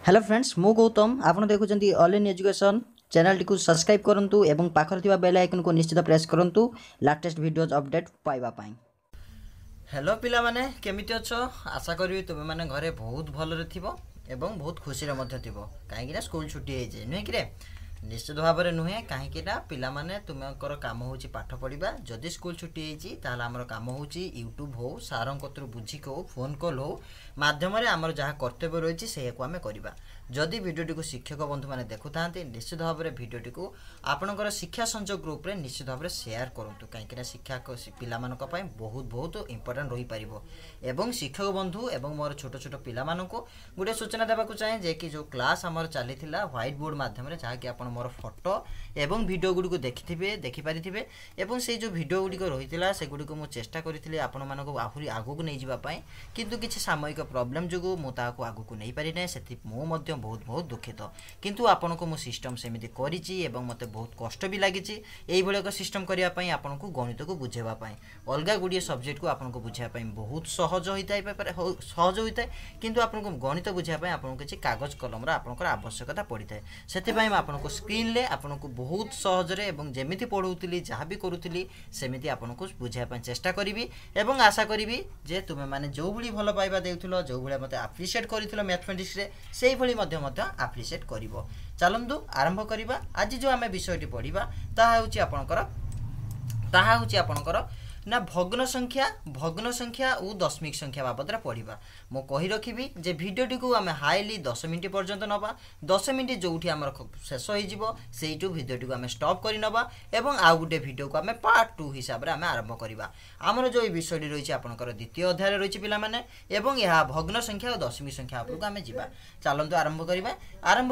Hello friends मु गौतम आपन देखुचंती ऑल इन एजुकेशन चैनल टी को सब्सक्राइब करंतु एवं पाखर थिबा बेल आइकन को निश्चित प्रेस करंतु लेटेस्ट वीडियोज अपडेट पाइबा पाई। हेलो पिला माने केमिति अछो आशा करिवि तुमे माने घरे बहुत भल रे थिबो एवं बहुत खुशी रे मध्य थिबो काहे कि ना स्कूल छुट्टी हे जे नै कि रे निश्चित भाव में नुहे कहीं पिला माने तुम्हारा काम होची पाठ पढ़ा जदि स्कूल छुट्टी होती आमर काम होची यूट्यूब हो सार कतु बुझिक हो फोन कॉल हो माध्यम आमर जहाँ कर्तव्य रही से आम करवा जदि भिडियोटी को शिक्षक बंधु मैंने देखु था निश्चित भाव में भिडियोटी को आपणकर शिक्षा संचय ग्रुप रे निश्चित भाव में शेयर करूँ कहीं शिक्षा पिला बहुत बहुत इंपोर्टेंट रही पार एवं शिक्षक बंधु एवं मोर छोट छोट पिला गोटे सूचना देवाक चाहे जे कि जो क्लास आमर चली व्हाइट बोर्ड माध्यम जहाँकि आप मोर फोटो एवं वीडियो गुडी को देखिपारे एवं से जो वीडियो गुडी रही से गुडी को मु चेष्टा करी आपण मानक आहुरी आगु को नहीं जावाई किंतु किसी सामयिक प्रॉब्लम जो मुझे आगु को नहीं पारि ना से बहुत बहुत दुखित किंतु आपण को मु सिस्टम सेमिति करिछि एवं मते बहुत कष्ट भी लागिछि एई भले एक सिस्टम करिया पई आपण को गणित को बुझेबा पई अलगा गुडी सब्जेक्ट को आपण को बुझिया पई बहुत सहज होइताय किंतु आपण को गणित बुझिया पई आपण को किछि कागज कलम रा आपण को आवश्यकता पड़िताय सेति पई म आपण को स्क्रीन ले आपण को बहुत सहज रे एवं जेमिति पढौतिली जहाँ भी करूतिली सेमिति आपण को बुझिया पई चेष्टा करिवि एवं आशा करिवि जे तुमे माने जो भली भल पाइबा देउथिलो जो भली मते एप्रिशिएट करिथिलो मैथमेटिक्स रे सेही भली मध्य एप्रिशिएट करिवो। चलंतु आरंभ करिबा आज जो आमे विषयटी पढिबा ताहा होची आपणकर ना भग्न संख्या और दशमिक संख्या बाबद पढ़ा मु कही रखी जे भिडियोटी को आम हाइली 10 मिनट पर्यंत नवा 10 मिनट जो आम शेष हो भिडियोटी को आम स्टॉप कर नवा एवं आउ गोटे भिडियो को आम पार्ट 2 हिसाब से आम आरंभ करवा आमर जो विषय रही आपंकर द्वितीय अध्याय रही पिलाने एवं यह भग्न संख्या और दशमिक संख्या उपरको आम जा चलतु आरंभ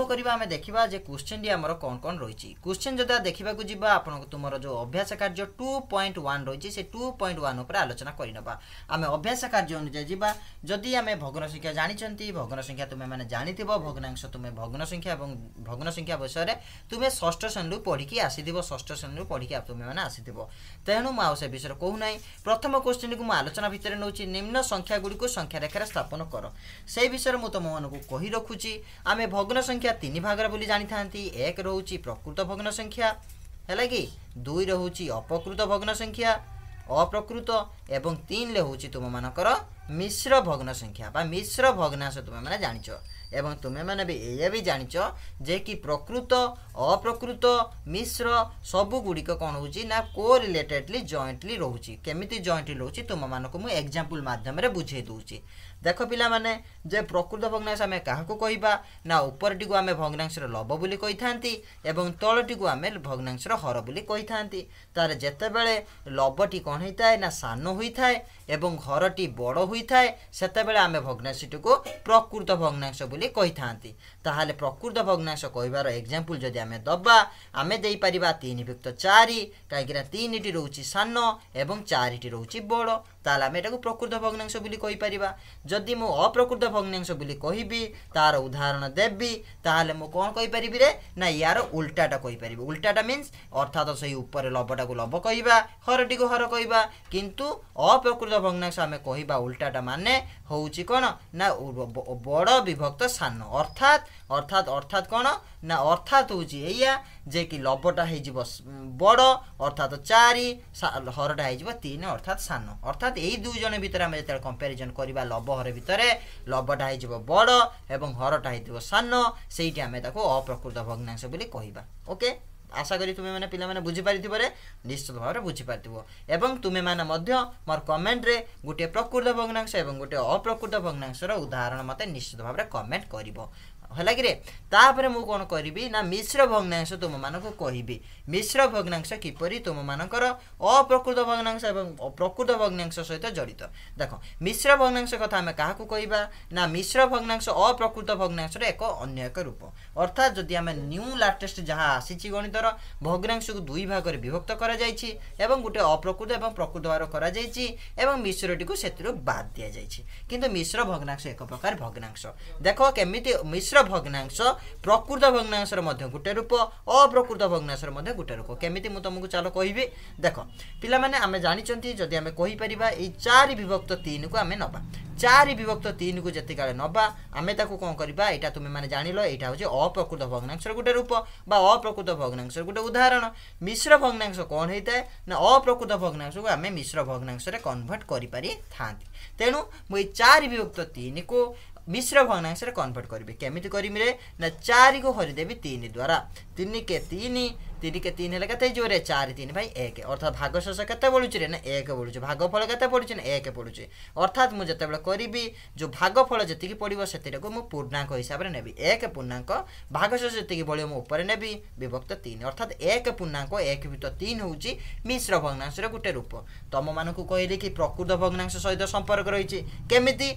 करवा आम देखा जे क्वेश्चन आमर कौन कौन रही क्वेश्चन जब देखा जा तुम जो अभ्यास कार्य 2.1 रही से 2.1 उपर आलोचना करनबा आमे अभ्यास कार्य अनुसार जीवा जदि आमे भग्न संख्या जानिचंती भग्न संख्या तुमे माने जानिथिबो भग्नांश तुमे भग्न संख्या एवं भग्न संख्या विषय रे तुमे षष्ठ श्रेणी पढ़ी आसीथिबो षष्ठ श्रेणी पढ़ी तुमे माने आसीथिबो तेणु मु से विषय कहू नै प्रथम क्वेश्चन को मु आलोचना भितर नउची निम्न संख्या गुडी को संख्या रेखा स्थापन कर से विषय मु तुम मानको कहि रखुची आमे भग्न संख्या तीन भाग बोली जानि थांती एक रहउची प्रकृत भग्न संख्या हैला कि दुई रहउची अपकृत भग्न संख्या अप्रकृत एवं 3 ले होची तुम मानकर मिश्र भग्न संख्या बा मिश्र भग्नांश तुम माने जानिच एवं तुमे माने भी ये भी जानिच जे कि प्रकृत अप्रकृत मिश्र सबु गुडी को कोन होची ना को रिलेटेडली जॉइंटली रहउची केमिति जॉइंटली रहउची तुम मानको मु एग्जांपल माध्यम रे बुझे दूची देख पिला माने जे प्रकृत भग्नांश आमे काहाको कहिबा ना ऊपरटी को आमे भग्नांश रो लब बोली कहि थांती एवं तळटी को आमे भग्नांश रो हर बोली कहि थांती तारे जते बेले लबटी कोन होइताय ना सान होइताय एवं हरटी बड़ होइताय सेते बेले आमे भग्नांशटी को प्रकृत भग्नांश बोली कहि थांती ताहाले प्रकृत भग्नांश कहिबार एग्जांपल जदि आमे दबा आमे देई परिबा 3+4 काहेकि 3 टी रहउची सान एवं 4 टी रहउची बड़ ताला आमे एटाको प्रकृत भग्नांश बोली कहि परिबा जदि मु अप्रकृत भग्नांश बोली कहिबी तार उदाहरण देबी ताहाले मु कोन कहि परिबी रे ना यार उल्टाटा कहि परिबी उल्टाटा मीन्स अर्थात सही ऊपर लबटा को लब कहिबा हरटी को हर कहिबा किंतु अप्रकृत भग्नांश आमे कहिबा उल्टाटा माने होउची कोन ना बड़ विभक्त सान अर्थात अर्थात अर्थात कोन ना अर्थात होउची एया जे कि लबटा हे जिवो बड़ अर्थात 4 हरटा हे जिवो 3 अर्थात सान अर्थात एई दुई जन भीतर आमे जते कंपैरिजन करबा लब हर भितर लबटा हे जिवो बड़ एवं हरटा हे जिवो सान सेइटी आमे ताको अप्रकृत भग्नांश बोली कहिबा ओके आशा करी तुमे माने पिला माने बुझी पारिथिबो रे निश्चित भाव रे बुझी पारिथिबो एवं तुमे माने मध्य मोर कमेंट रे गुटे प्रकृत भग्नांश एवं गुटे अप्रकृत भग्नांश रो उदाहरण मते निश्चित भाव रे कमेंट करिवो हला कि रे तापरे मु कोन करिवि ना मिश्र भग्नांश तुम मानको कहिबि मिश्र भग्नांश किपरि तुम मानकर अप्रकृत भग्नांश एवं प्रकृत भग्नांश सहित जड़ित देखो मिश्र भग्नांश कथा हमें काहाकू कहिबा ना मिश्र भग्नांश अप्रकृत भग्नांश रे एक अन्य एक रूप अर्थात जदि हमें न्यू लेटेस्ट जहाँ आसीची गणितर भग्नांश को दुई भाग रे विभक्त करा जायछि एवं गुटे अप्रकृत एवं प्रकृत भाग करा जायछि एवं मिश्रटी को सेतिरो बाद दिया जायछि किंतु मिश्र भग्नांश एक प्रकार भग्नांश देखो केमिति मिश्र मिश्र भग्नांश प्रकृत भग्नांश गोटे रूप अप्रकृत भग्नांश गोटे रूप केमिति मु तुमको चलो कहबी देख पिला माने आमे जानिचंती जदि आमे कहि परिबा ए 4 विभक्त 3 को आमे नबा 4 विभक्त 3 को जति काले नबा आमे ताको कोन करबा एटा तुमे माने जानिलो एटा होचे अप्रकृत भग्नांश गोटे रूप बा अप्रकृत भग्नांश गोटे उदाहरण मिश्र भग्नांश कोन हेताय ना अप्रकृत भग्नांश को आमे मिश्र भग्नांश रे कन्वर्ट करि पारि थांती तेनु मु 4 विभक्त 3 को मिश्र भग्नांश रे कन्वर्ट करबी केमिति करबी रे ना 4 को हरि देबी 3 द्वारा 3 के 3 3 के 3 हेले कते जोरे 4 3 भाई 1 अर्थात भागशेष केते बळुची रे ना 1 बळुची भागफल केते पडुची ना 1 पडुची अर्थात मु जते बेले करबी जो भागफल जति की पडिबो सेतिरे को मु पूर्णांक हिसाब रे नेबी 1 पूर्णांक भागशेष जति की बळियो मु ऊपर नेबी विभक्त 3 अर्थात 1 पूर्णांक 1 विभक्त 3 होउची मिश्र भग्नांश रे गुटे रूप तम मानकु कहले कि प्रकृत भग्नांश सहित संपर्क रहिची केमिति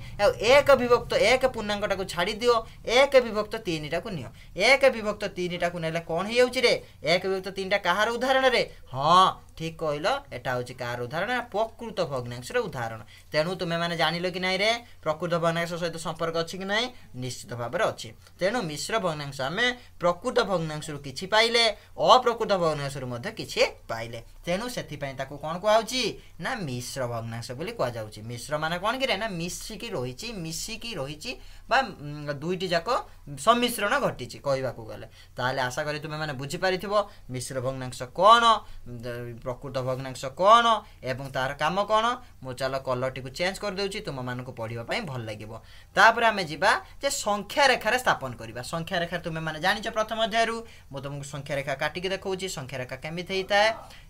1 विभक्त 1 पूर्णांक टाको छाडी दियो 1 विभक्त 3 टाको नियो 1 विभक्त 3 टाको नेले कोन हे होउची रे 1 विभक्त 3 टा कहार उदाहरण रे हां ठीक कहलो एटा होची कार उदाहरण प्रकृत भग्नांश रे उदाहरण तेनु तुमे माने जानिलो कि नै रे प्रकृत भग्नांश सहित संपर्क अछि कि नै निश्चित भाव रे अछि तेनु मिश्र भग्नांश हमें प्रकृत भग्नांश रु किछि पाइले अप्रकृत भग्नांश रु मध्ये किछि पाइले तेनु सेति पय ताको कोन को आउची ना मिश्र भग्नांश बोली को जाउची मिश्र माने कोन कि रे ना मिसी की रहिची बा दुईटी जाको सम्मिश्रण घटिची कहबा को गले ताले आशा करी तुमे माने बुझी पारिथिबो मिश्र भग्नांश कोन प्रकृत भग्नांश कोन एवं तार काम कोन मु चलो कलर टी को चेंज कर देउची तुम मानको पढिबा पई भल लागिबो तापर हमें जिबा जे संख्या रेखा रे स्थापन करिबा संख्या रेखा तुमे माने जानिछ प्रथम अध्याय रु मु तुमको संख्या रेखा काटी के देखौची संख्या रेखा केमिति हेता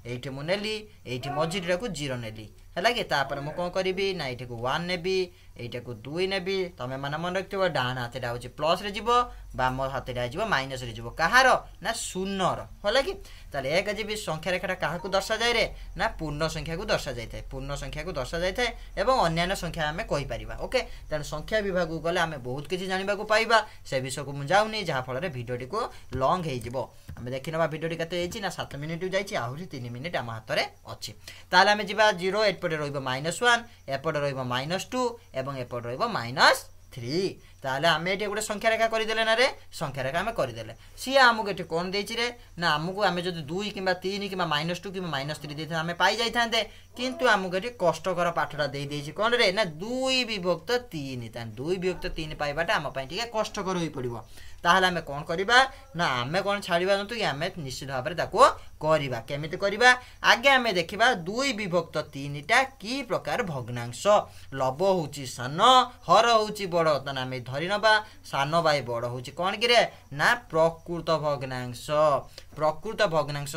एठी मु नेली एठी मझिरा को 0 नेली हला के तापर मु कोन करबी ना एठी को 1 नेबी एटा को 2 नेबी तमे माने मन रखथिबो डान हातेडा होची प्लस रे जिवो बाम हातेडा जिवो माइनस रे जिवो कहार ना शून्य रो होला कि ताले एक जीबी संख्या रेखाटा काहा को दर्शा जाय रे ना पूर्ण संख्या को दर्शा जाय थाए पूर्ण संख्या को दर्शा जाय थाए एवं अन्य संख्या हमें कहि परिबा ओके तन संख्या विभाग को गले हमें बहुत किछि जानिबा को पाइबा से विषय को मु जाउनी जहा फल रे भिडियोटी को लॉन्ग हे जिवो हमें देखिनबा भिडियोटी कते हेची ना 7 मिनिट जाईची आहुरी 3 मिनिट हम हाथ रे अछि ताले हमें जिबा 0 एपटे रहइबो -1 एपटे रहइबो -2 एवं एपटे रहइबो -3 ताले हमें एटी गोटे संख्या रेखा कर देले ना रे संख्या रेखा हमें कर देले सी हमको एटी कोन देछि रे ना हमको हमें जदि 2 किबा 3 किबा -2 किबा -3 देथा हमें पाई जाई थांदे किंतु हमको एटी कष्टकर पाठटा देई देछि कोन रे ना 2 विभक्त 3 तान 2 विभक्त 3 पाइबाटा हम पई ठीक कष्टकर होई पड़िबो ताहले हमें कोन करिबा ना हमें कोन छाड़िबा नतु कि हमें निश्चित भाव रे ताको करिबा केमिति करिबा आगे हमें देखिबा 2 विभक्त 3 टा की प्रकार भग्नांश लब होउची सान हर होउची बड़ तन हमें धरि नबा सान बाय बड़ होउची कोन कि रे ना प्रकृत भग्नांश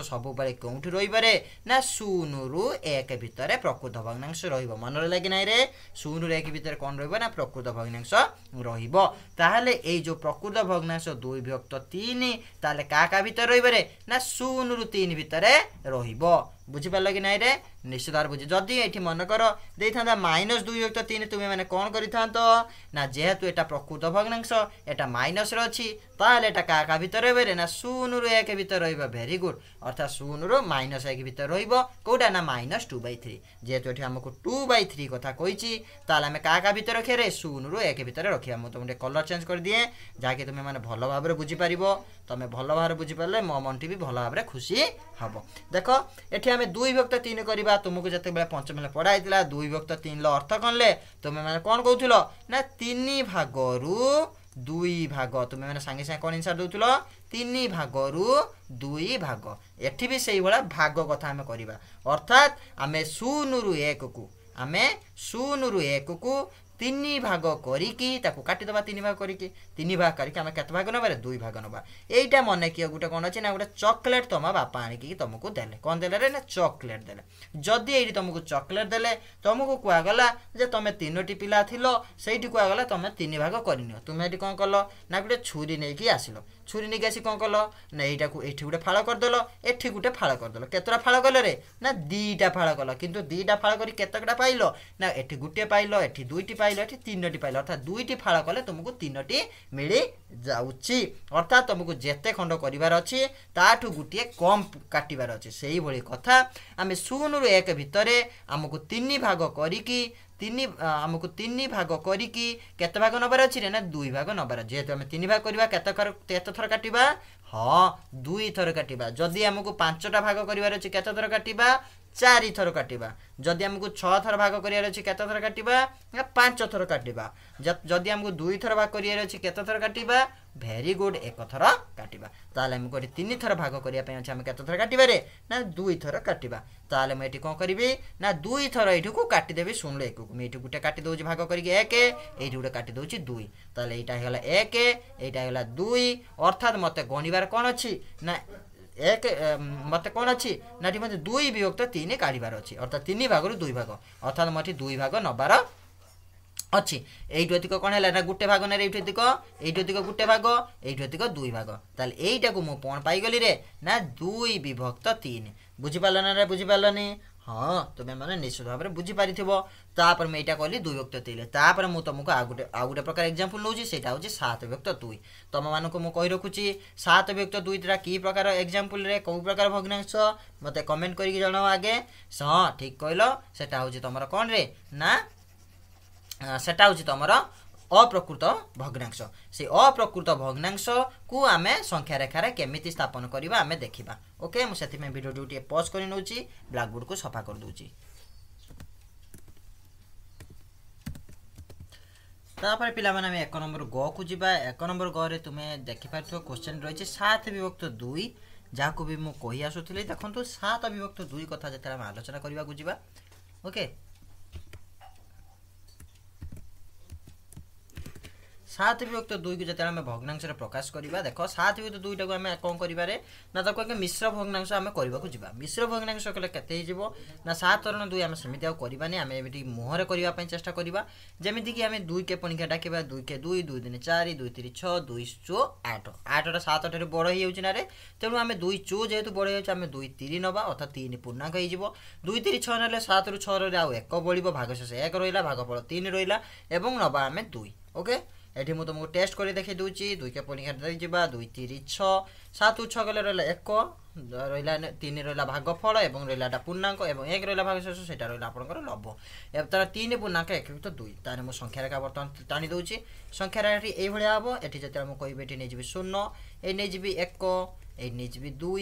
सब बेले कोउठी रहिबारे ना 0 रु 1 भितरे प्रकृत भग्नांश रहिबो मन रे लागि नै रे 0 रु 1 भितरे कोन रहिबो ना प्रकृत भग्नांश रहिबो ताहले ए जो प्रकृत भग्नांश 2 विभक्त 3 ताले का भितर रहिबारे ना 0 रु 3 भितरे रहिबो बुझी पाल कि नै रे निश्चित भाव बुझी जदि एठी मन कर देई थांदा -2 विभक्त 3 तुमे माने कोन करि थांतो ना जेहेतु एटा प्रकृत भग्नांश एटा माइनस रे अछि ताले एटा का भितर रहिबे ना 0 रु 1 भितर रहिबो वेरी गुड अर्थात 0 रु -1 भितर रहिबो कोडा ना -2/3 जेहेतु एठी हमको 2/3 कथा कहिची ताले हमें का भितर रखे रे 0 रु 1 भितर रखिया म तुमने कलर चेंज कर दिए जाके तुमे माने भलो भाव रे बुझी परिबो तमे भलो भाव रे बुझी परले म मनटी भी भलो भाव रे खुशी हबो देखो एठी हमें 2 विभक्त 3 करिबा तुमको जते बेला पंचम में पढाइतिला 2 विभक्त 3 लो अर्थ कोनले तुमे माने कोन कहउथिलो ना 3 भाग रु 2 भाग तुमे माने संगे संगे कोन आंसर दउथिलो 3 भाग रु 2 भाग एठी भी सेही बळा भाग कथा हमें करिबा अर्थात हमें 0 रु 1 को हमें 0 रु 1 को 3 भाग करिकी ताको काटी दबा 3 भाग करिकी 3 भाग करिकी हमें केते भाग नबा रे 2 भाग नबा एइटा मने कियो गुटे कोन अछि ना गुटे चॉकलेट तमा बापा आनी की तुमको देले कोन देले रे ना चॉकलेट देले जदी एइटी तुमको चॉकलेट देले तुमको कुआ गला जे तमे तीनोटी पिला थिलो सेइटी कुआ गला तमे 3 भाग करिनियो तुमे एटी कोन करलो ना गुटे छुरी नै की आसिलो छुरी नै आसी कोन करलो ना एइटा को एठी गुटे फाळ कर देलो एठी गुटे फाळ कर देलो केतरा फाळ करले रे ना 2टा फाळ करलो किंतु 2टा फाळ करी केतकटा पाइलो ना एठी गुटे पाइलो एठी 2टी पाइलो एठी 3टी पाइलो अर्थात 2टी फाळ कले तुमको 3टी मिली जाउची अर्थात तुमको जेते खंड करिवार अछि ताठु गुटिए कम काटिवार अछि सेही भली कथा हमें 0 रु 1 भितरे हमको 3 भाग करिकी तीन आमको 3 भाग करिकी केते भाग नबार अछि रे ना 2 भाग नबार जेहेतु आम 3 भाग करबा केते थर काटिबा हाँ 2 थर काटिबा जदि आमको 5टा भाग करिवार अछि केते थर काटिबा 4 थर काटिबा जदि आमको 6 थर भाग करिवार अछि केते थर काटिबा 5 थर काटिबा जदि आमको 2 थर भाग करिवार अछि केते थर काटिबा वेरी गुड एक थर काटिबा ताले हमको 3 थर भाग करिया पे अछि हम केते थर काटिबा रे ना 2 थर काटिबा ताले मैं एठी कोन करिवि ना 2 थर एठी को काटि देबी सुनले एक मैं एठी गुटे काटि दोछि भाग करिके 1 एठी गुटे काटि दोछि 2 ताले एटा हेला 1 एटा हेला 2 अर्थात मते गणिबार कोन अछि ना एक मते कोन अछि ना एठी मते 2 विभक्त 3 काढिबार अछि अर्थात 3 भाग रु 2 भाग अर्थात मते 2 भाग नबार अच्छी एइटु एतिक कोन हैला ना गुटे भाग ने एइटु एतिक गुटे भाग एइटु एतिक 2 भाग ताले एइटा को मु कोन पाई गली रे ना 2 विभक्त 3 बुझि पालो ना रे बुझि पालोनी हाँ तुमे माने निश्चित भाव में बुझी पारिथिबो तापर मैं एटा कहली 2 विभक्त 3 तापर मु तुमको आ गुटे प्रकार एग्जांपल नउची सेटा होची 7 विभक्त 2 तम मानको मु कहि रखुची 7 विभक्त 2 तरा की प्रकार एग्जांपल रे को प्रकार भग्नांश मते कमेंट करिक जणाओ आगे हां ठीक कहलो सेटा होची तमरा कोन रे ना सेटा होची तमरा अप्रकृत भग्नांश से अप्रकृत भग्नांश को आमे संख्या रेखा रे केमिति स्थापन करिबा आमे देखिबा ओके मु सेति में वीडियो ड्यूटी पॉज करि नउची ब्लैक बोर्ड को सफा कर दूची तापर पिला माने हम 1 नंबर ग को जिबा 1 नंबर ग रे तुमे देखि पारथो क्वेश्चन रहिছে 7 विभक्त 2 जाको भी मु कहि आसुथले देखंतु 7 विभक्त 2 कथा जेतरा हम आलोचना करिबा को जिबा ओके 7 विभक्त 2 को जते हम भग्नांश रे प्रकाश करिबा देखो 7 विभक्त 2 टा को हम कोन करिबा रे ना त कोके मिश्र भग्नांश हम करबा को जिबा मिश्र भग्नांश कले कते ही जिवो ना 7 रण 2 हम समिति आ करिबानी हम एबिटी मोहरे करिबा पय चेष्टा करिबा जेमिति कि हम 2 के पणिका डाकिबा 2 के 2 2 3 4 2 3 6 2 4 8 8 टा 7 टा रे बड़ ही होउची ना रे तेनु हम 2 चो जेतु बड़ होउची हम 2 3 नबा अर्थात 3 पूर्णांक ही जिवो 2 3 6 नले 7 रु 6 रे आ 1 बळिबो भागशेष 1 रहिला भागफल 3 रहिला एवं नबा हम 2 ओके एठी मु तुमको टेस्ट करी देखि दूची 2 के पणिका दे जिबा 2 3 6 7 6 गले रहला 1 रहिला 3 रहिला भागफल एवं रहिलाटा पूर्णांक एवं 1 रहिला भागशेष सेटा रहिला आपनकर लभ एब तार 3 पूर्णांक 1 तो 2 ताने मु संख्या रेखा बर्तन टानी दउची संख्या रेखा एठी एई भलिया हबो एठी जते हम कहिबे एठी नै जिबि 0 ए नै जिबि 1 ए नै जिबि 2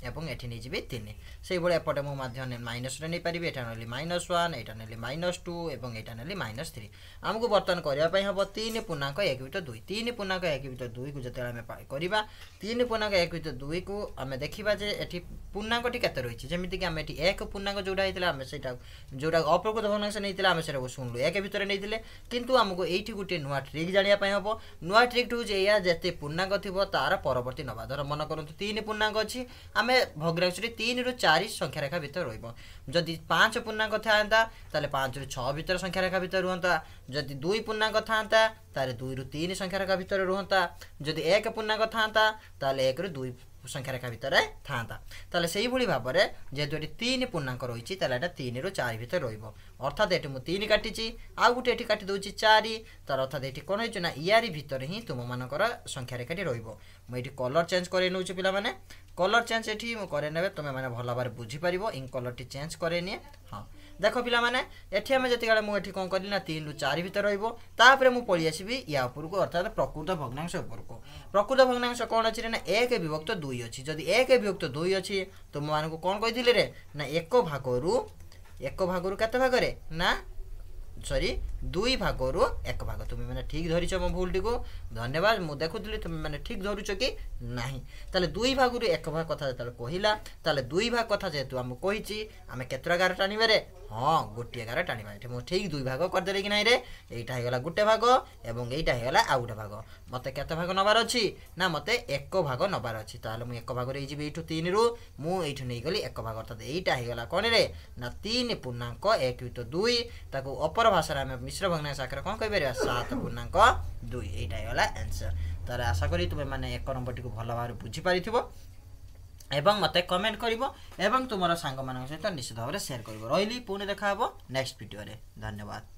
एवं एठी नै जिबि 3 सेई भलिया एपटे मु माध्यम माइनस रे नै परिबे एटा नली -1 एटा नली -2 एवं एटा नली -3 हमको बर्तन करिया पई हबो 3 पूर्णांक 1 बित 2 3 पूर्णांक 1 बित 2 को जते हम करिबा 3 पूर्णांक 1 बित 2 को हम देखिबा जे एठी पूर्णांक टी केते रहिछि जेमिति कि हम एठी 1 पूर्णांक जोडा हितला हम सेटा जोडा अप्रकृत भग्नांश नैतिला हम सेटा सुनलु 1 भितरे नैतिले किंतु हमको एठी गुटे नुवा ट्रिक जानिया पई हबो नुवा ट्रिक टू जे या जते पूर्णांक थिबो तार परवर्ती नबा धर मन करंतु 3 पूर्णांक अछि हमें भग्नांश रे 3 रु 4 संख्या रेखा भितर रहइबो जदि 5 पूर्णांक थांता ताले 5 रु 6 भितर संख्या रेखा भितर रहंता जदि 2 पूर्णांक थांता ताले 2 रु 3 संख्या रेखा भितर रहंता जदि 1 पूर्णांक थांता ताले 1 रु 2 संख्या रेखा भितर थांता ताले सेही भली भाबरे जेतु एटी 3 पूर्णांक रहिछि ताले एटा 3 रु 4 भितर रहइबो अर्थात एटी मु 3 काटिछि आ गुटे एटी काटि दोछि 4 तार अर्थात एटी कोन होइछ ना इयारी भितर ही तुम मानकर संख्या रेखाटी रहइबो मु एटी कलर चेंज करे नउछि पिला माने कलर चेंज एटी मु करे नेबे तुमे माने भला बार बुझी परिबो इन कलर टी चेंज करे नि हां देखो पिला माने एठी हम जति गाले मु एठी कोन करली ना 3 रु 4 भितर रहइबो तापरे मु पळि आसीबी या ऊपर को अर्थात प्रकृत भग्नांश ऊपर को प्रकृत भग्नांश कोन अछि रे ना 1 विभक्त 2 अछि जदि 1 विभक्त 2 अछि तुम मान को कोन कहि दिले रे ना 1 भागरु केते भाग रे ना सॉरी 2 भागरु 1 भाग तुम माने ठीक धरिछ मो भूल टी को धन्यवाद मु देखुतली तुम माने ठीक धरुछ कि नाही ताले 2 भागरु 1 भाग कथा ताले कहिला ताले 2 भाग कथा जेतु हम कहिची हम केतरा गार टानिबे रे हां गोटिए गार टानिबा एठी मो ठीक 2 भाग कर देले कि नाही रे एटा हेगला गुटे भाग एवं एटा हेगला आ गुटे भाग मते केते भाग नबार अछि ना मते 1 भाग नबार अछि ताले मु 1 भाग रे जिबे एठु 3 रु मु एठु नै गली 1 भाग अर्थात एटा हेगला कोन रे ना 3 पूर्णांक 1 बित 2 ताको अपर भाषा रे हम मिश्र भग्नांश आकार कोन कहि बेरे 7 पूर्णांक 2 एटा हेगला आंसर तारे आशा करी तुमे माने 1 नंबर टी को भलो भार बुझी पारिथिबो एवं मते कमेंट करिवो एवं तुमरा सांग मानक सहित निश्चित भाव रे शेयर करिवो रहिली पुणे देखा हबो नेक्स्ट वीडियो रे धन्यवाद।